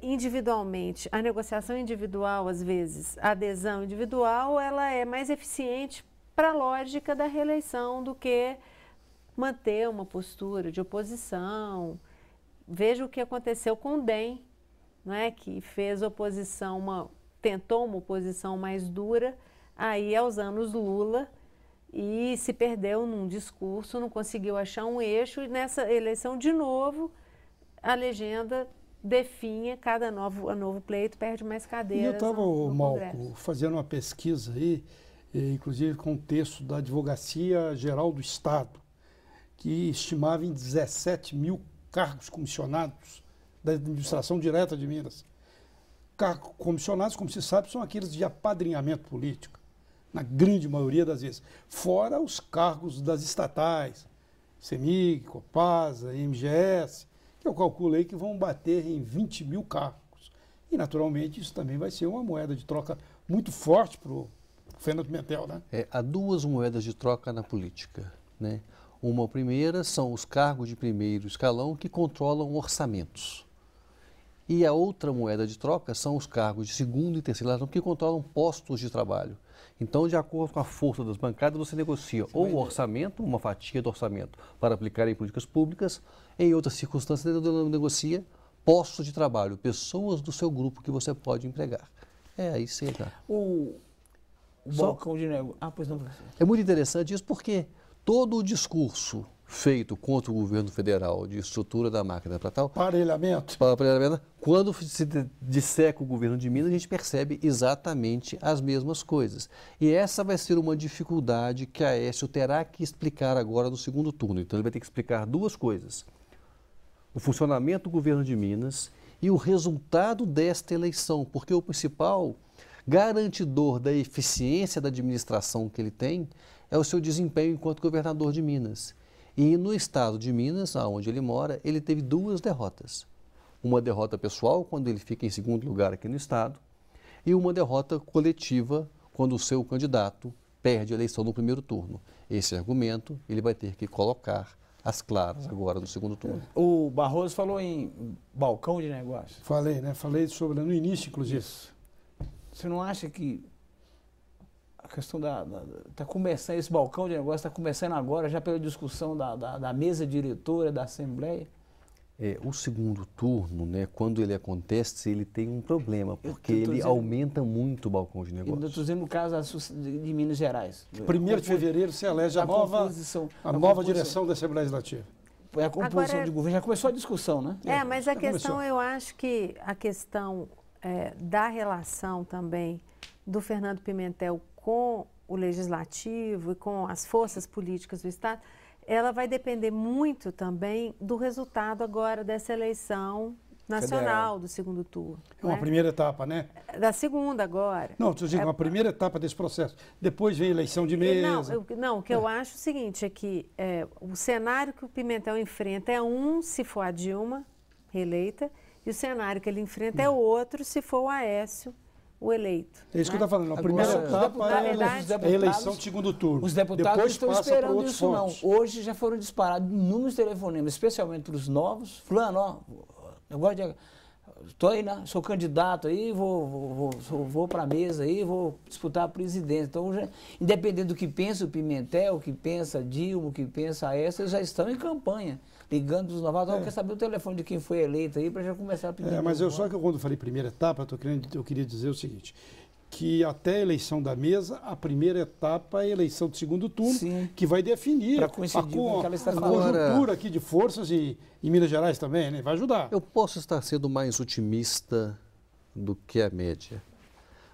individualmente, a negociação individual, às vezes, a adesão individual, ela é mais eficiente para a lógica da reeleição do que manter uma postura de oposição. Veja o que aconteceu com o DEM, não é? Que fez oposição, tentou uma oposição mais dura, aí aos anos Lula, e se perdeu num discurso, não conseguiu achar um eixo, e nessa eleição, de novo, a legenda definha, cada novo pleito perde mais cadeiras. E eu estava, no Malco, fazendo uma pesquisa aí, inclusive com um texto da Advocacia Geral do Estado, que estimava em 17 mil cargos comissionados da administração direta de Minas. Cargos comissionados, como se sabe, são aqueles de apadrinhamento político, na grande maioria das vezes. Fora os cargos das estatais, CEMIG, Copasa, MGS, que eu calculei que vão bater em 20 mil cargos. E, naturalmente, isso também vai ser uma moeda de troca muito forte para o Fernando Pimentel, né? Há 2 moedas de troca na política, né? Uma primeira são os cargos de primeiro escalão que controlam orçamentos. E a outra moeda de troca são os cargos de segundo e terceiro escalão que controlam postos de trabalho. Então, de acordo com a força das bancadas, você negocia ou o orçamento, uma fatia do orçamento para aplicar em políticas públicas, em outras circunstâncias, você negocia postos de trabalho, pessoas do seu grupo que você pode empregar. Aí você está. O balcão de negócio. Pois não, professor. É muito interessante isso porque todo o discurso feito contra o governo federal de estrutura da máquina para tal... Aparelhamento. Quando se disseca o governo de Minas, a gente percebe exatamente as mesmas coisas. E essa vai ser uma dificuldade que a Aécio terá que explicar agora no segundo turno. Então, ele vai ter que explicar 2 coisas. O funcionamento do governo de Minas e o resultado desta eleição, porque o principal garantidor da eficiência da administração que ele tem é o seu desempenho enquanto governador de Minas. E no estado de Minas, onde ele mora, ele teve 2 derrotas. Uma derrota pessoal, quando ele fica em segundo lugar aqui no estado, e uma derrota coletiva, quando o seu candidato perde a eleição no primeiro turno. Esse argumento ele vai ter que colocar às claras agora no segundo turno. O Barroso falou em balcão de negócio. Falei, né? Falei sobre no início, inclusive. Isso. Você não acha que a questão está começando, esse balcão de negócio está começando agora, já pela discussão da mesa diretora da Assembleia? O segundo turno, né, quando ele acontece, ele tem um problema, porque ele aumenta muito o balcão de negócio. Eu estou dizendo no caso de Minas Gerais. 1º de fevereiro se elege a nova direção da Assembleia Legislativa. A composição de governo, já começou a discussão, né? Mas a questão, eu acho que a questão da relação também do Fernando Pimentel com o Legislativo e com as forças políticas do Estado, ela vai depender muito também do resultado agora dessa eleição nacional federal, do segundo turno. É uma primeira etapa, né? Da segunda agora. Não, estou dizendo uma primeira etapa desse processo. Depois vem a eleição de mesa. O que eu acho é o seguinte, é que o cenário que o Pimentel enfrenta é se for a Dilma reeleita, E o cenário que ele enfrenta é outro se for o Aécio o eleito. É isso que eu estou falando. A Agora, primeira os etapa é a eleição de segundo turno. Os deputados Depois não estão passa para esperando outros isso, não. pontos. Hoje já foram disparados inúmeros telefonemas, especialmente para os novos. Fulano, ó, negócio de... Estou aí, né? Sou candidato aí, vou para a mesa aí, vou disputar a presidência. Então, já, independente do que pensa o Pimentel, o que pensa a Dilma, o que pensa a essa, eles já estão em campanha, ligando para os novatos. Quer saber o telefone de quem foi eleito aí para já começar a pedir. Mas só que quando eu falei primeira etapa, eu queria dizer o seguinte, que até a eleição da mesa, a primeira etapa é a eleição de segundo turno, Sim. que vai definir Pra coincidir com o que ela está a falando. conjuntura aqui de forças em Minas Gerais também, né? Vai ajudar. Eu posso estar sendo mais otimista do que a média,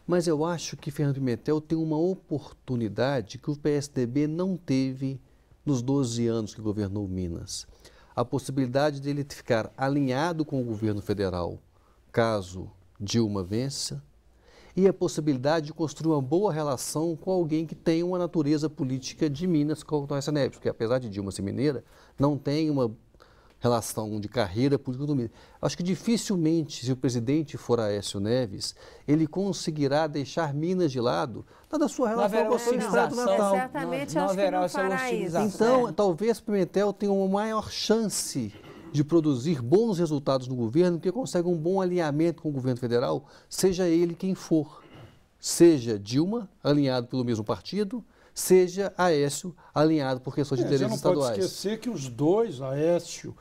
mas eu acho que Fernando Pimentel tem uma oportunidade que o PSDB não teve nos 12 anos que governou Minas. A possibilidade dele ficar alinhado com o governo federal, caso Dilma vença, e a possibilidade de construir uma boa relação com alguém que tem uma natureza política de Minas, como o Aécio Neves, porque apesar de Dilma ser mineira, não tem uma relação de carreira política do Minas. Acho que dificilmente, se o presidente for Aécio Neves, ele conseguirá deixar Minas de lado, dada a sua relação com o seu estado natal. Certamente Não acho que haverá não essa fará isso. hostilização. Então, talvez Pimentel tenha uma maior chance de produzir bons resultados no governo, porque consegue um bom alinhamento com o governo federal, seja ele quem for. Seja Dilma, alinhado pelo mesmo partido, seja Aécio, alinhado por questões de interesses estaduais. Você não pode esquecer que os dois, Aécio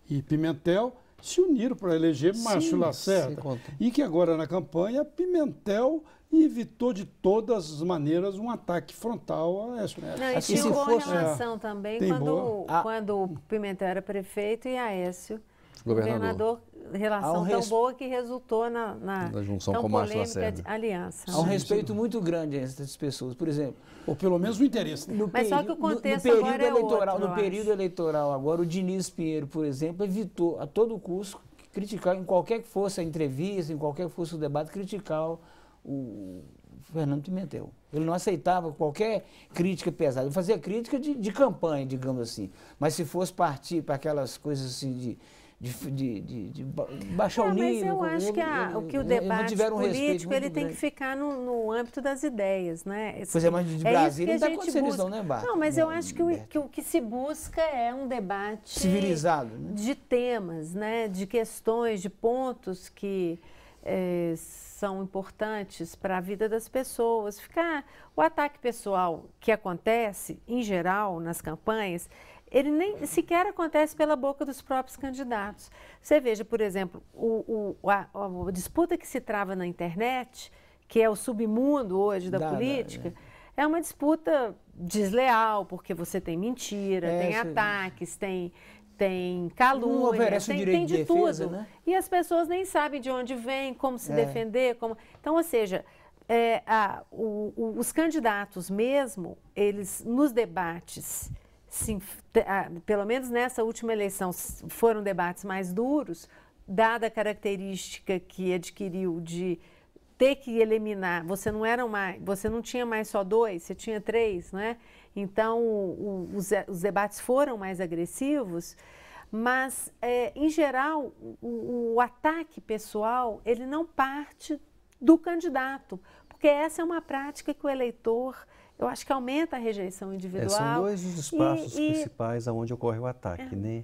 e Pimentel, se uniram para eleger Márcio Lacerda. E que agora na campanha, Pimentel evitou de todas as maneiras um ataque frontal a Aécio Neves. Não, e Assim, tinha se boa fosse- relação também Tem quando, boa. quando o Pimentel era prefeito e Aécio Governador. relação Há um tão res- boa que resultou na Na junção tão com Márcio polêmica Lacerda. aliança. Há um né? respeito muito grande entre essas pessoas. Por exemplo, Ou pelo menos o interesse. no Mas só que o contexto agora é eleitoral, outro, no eu período acho. eleitoral agora, o Diniz Pinheiro, por exemplo, evitou a todo custo criticar, em qualquer que fosse a entrevista, em qualquer que fosse o debate, criticar o Fernando Pimentel. Ele não aceitava qualquer crítica pesada. Ele fazia crítica de campanha, digamos assim. Mas se fosse partir para aquelas coisas assim de baixar o nível... Mas eu acho que o que o eles não debate tiveram um respeito político ele muito tem que grande. ficar no âmbito das ideias, né? Pois é, mas de isso Brasília que não está a gente acontecendo isso busca. não, né, Bárbara? Não, mas eu acho que o que se busca é um debate Civilizado, né? de temas, né? De questões, de pontos que são importantes para a vida das pessoas. O ataque pessoal que acontece, em geral, nas campanhas, ele nem sequer acontece pela boca dos próprios candidatos. Você veja, por exemplo, a disputa que se trava na internet, que é o submundo hoje da política, é uma disputa desleal, porque você tem mentira, tem ataques, tem calúnia, tem de defesa, tudo. né? E as pessoas nem sabem de onde vem, como se defender. Então, ou seja, os candidatos mesmo, eles nos debates, pelo menos nessa última eleição, foram debates mais duros, dada a característica que adquiriu de ter que eliminar, você não tinha mais só 2, você tinha 3, né? Então, os debates foram mais agressivos, mas, em geral, o ataque pessoal, ele não parte do candidato, porque essa é uma prática que o eleitor, eu acho que aumenta a rejeição individual. São dois os espaços principais onde ocorre o ataque, né?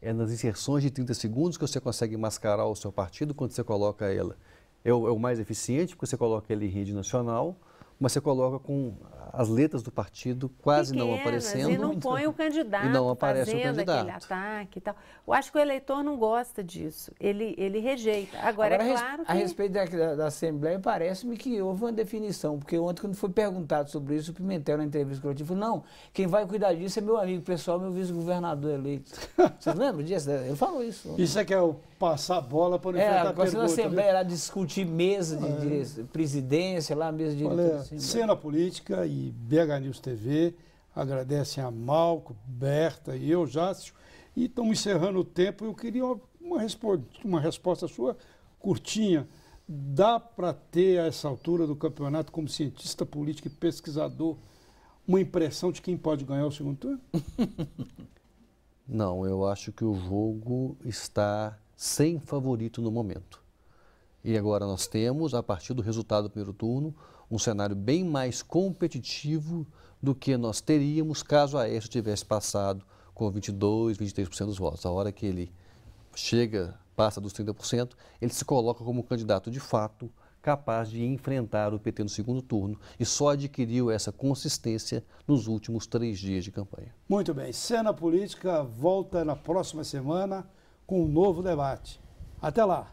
É nas inserções de 30 segundos que você consegue mascarar o seu partido quando você coloca ela. É o mais eficiente, porque você coloca ele em rede nacional, mas você coloca com as letras do partido quase pequenas, não aparecendo. E não põe o candidato e não aparece fazendo o candidato. aquele ataque e tal. Eu acho que o eleitor não gosta disso. Ele rejeita. Agora é claro que... A respeito da Assembleia, parece-me que houve uma definição, porque ontem, quando foi perguntado sobre isso, o Pimentel, na entrevista que eu tive, falou, não, quem vai cuidar disso é meu amigo pessoal, meu vice-governador eleito. Vocês lembram disso? Ele falou isso. Isso é que é o passar a bola para enfrentar a pergunta. Na Assembleia, lá discutir mesa de presidência, lá mesa de Olha, Cena Política e BH News TV agradecem a Malco, Berta e eu, Jácio, e estamos encerrando o tempo. Eu queria uma resposta sua curtinha. Dá para ter, a essa altura do campeonato, como cientista político e pesquisador, uma impressão de quem pode ganhar o segundo turno? Não, eu acho que o jogo está sem favorito no momento. E agora nós temos, a partir do resultado do primeiro turno, um cenário bem mais competitivo do que nós teríamos caso Aécio tivesse passado com 22%, 23% dos votos. A hora que ele passa dos 30%, ele se coloca como candidato de fato capaz de enfrentar o PT no segundo turno e só adquiriu essa consistência nos últimos 3 dias de campanha. Muito bem, Cena Política volta na próxima semana com um novo debate. Até lá!